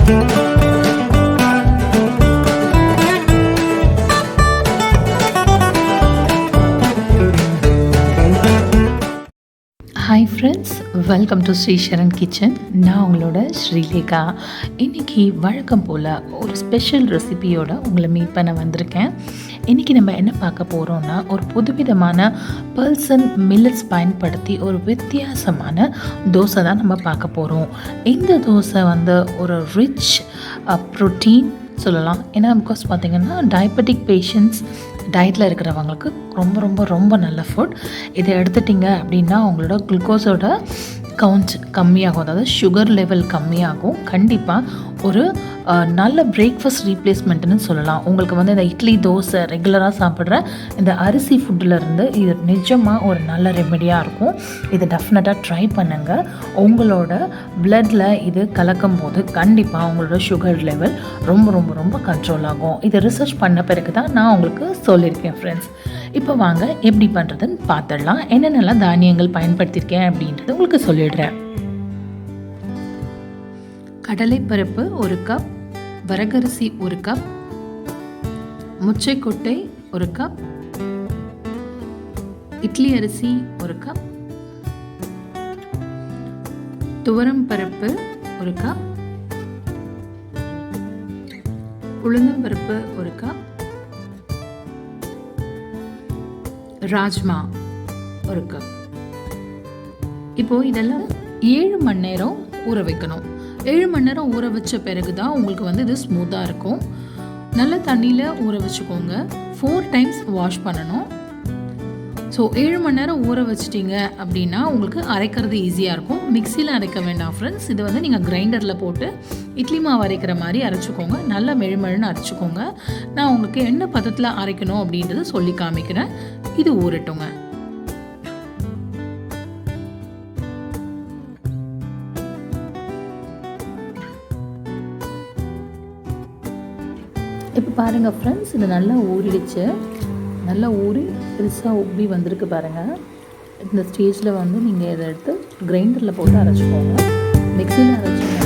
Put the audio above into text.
Hi friends, welcome to Sri Sharan kitchen. நான் உங்களோட ஸ்ரீலேகா. இன்றைக்கி வழக்கம் போல் ஒரு ஸ்பெஷல் ரெசிபியோடு உங்களை மீட் பண்ண வந்திருக்கேன். இன்றைக்கி நம்ம என்ன பார்க்க போகிறோன்னா, ஒரு புதுவிதமான பல்சன் மில்லட்ஸ் பயன்படுத்தி ஒரு வித்தியாசமான தோசை தான் நம்ம பார்க்க போகிறோம். இந்த தோசை ஒரு ரிச் ப்ரோட்டீன் சொல்லலாம். ஏன்னா பிகாஸ் பார்த்திங்கன்னா டயபெட்டிக் பேஷண்ட்ஸ் டயட்டில் இருக்கிறவங்களுக்கு ரொம்ப ரொம்ப ரொம்ப நல்ல ஃபுட். இதை எடுத்துட்டிங்க அப்படின்னா அவங்களோட குளுக்கோஸோட கவுண்ட் கம்மியாகும், அதாவது சுகர் லெவல் கம்மியாகும். கண்டிப்பாக ஒரு நல்ல பிரேக்ஃபாஸ்ட் ரீப்ளேஸ்மெண்ட்டுன்னு சொல்லலாம். உங்களுக்கு இந்த இட்லி தோசை ரெகுலராக சாப்பிட்ற இந்த அரிசி ஃபுட்டிலேருந்து இது நிஜமாக ஒரு நல்ல ரெமெடியாக இருக்கும். இதை டெஃபினட்டாக ட்ரை பண்ணுங்கள். உங்களோட பிளட்டில் இது கலக்கும் போது கண்டிப்பாக உங்களோட சுகர் லெவல் ரொம்ப ரொம்ப ரொம்ப கண்ட்ரோல் ஆகும். இதை ரிசர்ச் பண்ண பிறகு தான் நான் உங்களுக்கு சொல்லியிருக்கேன் ஃப்ரெண்ட்ஸ். இப்போ வாங்க எப்படி பண்ணுறதுன்னு பார்த்துடலாம். என்னென்னலாம் தானியங்கள் பயன்படுத்தியிருக்கேன் அப்படின்றது உங்களுக்கு சொல்லிடுறேன். கடலைப்பருப்பு 1 கப், வரகரிசி 1 கப், முச்சைக்கொட்டை 1 கப், இட்லி அரிசி 1 கப், துவரம் பருப்பு 1 கப், உளுந்தம்பருப்பு 1 கப், ராஜ்மா 1 கப். இப்போ இதெல்லாம் 7 மணி நேரம் ஊற வைக்கணும். 7 மணி நேரம் ஊற வச்ச பிறகு தான் உங்களுக்கு இது ஸ்மூத்தாக இருக்கும். நல்ல தண்ணியில் ஊற வச்சுக்கோங்க. 4 டைம்ஸ் வாஷ் பண்ணணும். ஸோ 7 மணி நேரம் ஊற வச்சிட்டிங்க அப்படின்னா உங்களுக்கு அரைக்கிறது ஈஸியாக இருக்கும். மிக்சியில் அரைக்க வேண்டாம் ஃப்ரெண்ட்ஸ். இது நீங்கள் கிரைண்டரில் போட்டு இட்லி மாவு அரைக்கிற மாதிரி அரைச்சிக்கோங்க. நல்லா மெழுமெழுன்னு அரைச்சிக்கோங்க. நான் உங்களுக்கு என்ன பதத்தில் அரைக்கணும் அப்படின்றது சொல்லி காமிக்கிறேன். இது ஊறட்டுங்க. இப்போ பாருங்கள் ஃப்ரெண்ட்ஸ், இது நல்லா ஊறிடுச்சு. நல்லா ஊறி பெருசாக உப்பி வந்திருக்கு பாருங்கள். இந்த ஸ்டேஜில் நீங்கள் இதை எடுத்து கிரைண்டரில் போட்டு அரைச்சிக்கோங்க. மிக்சியில் அரைச்சிங்க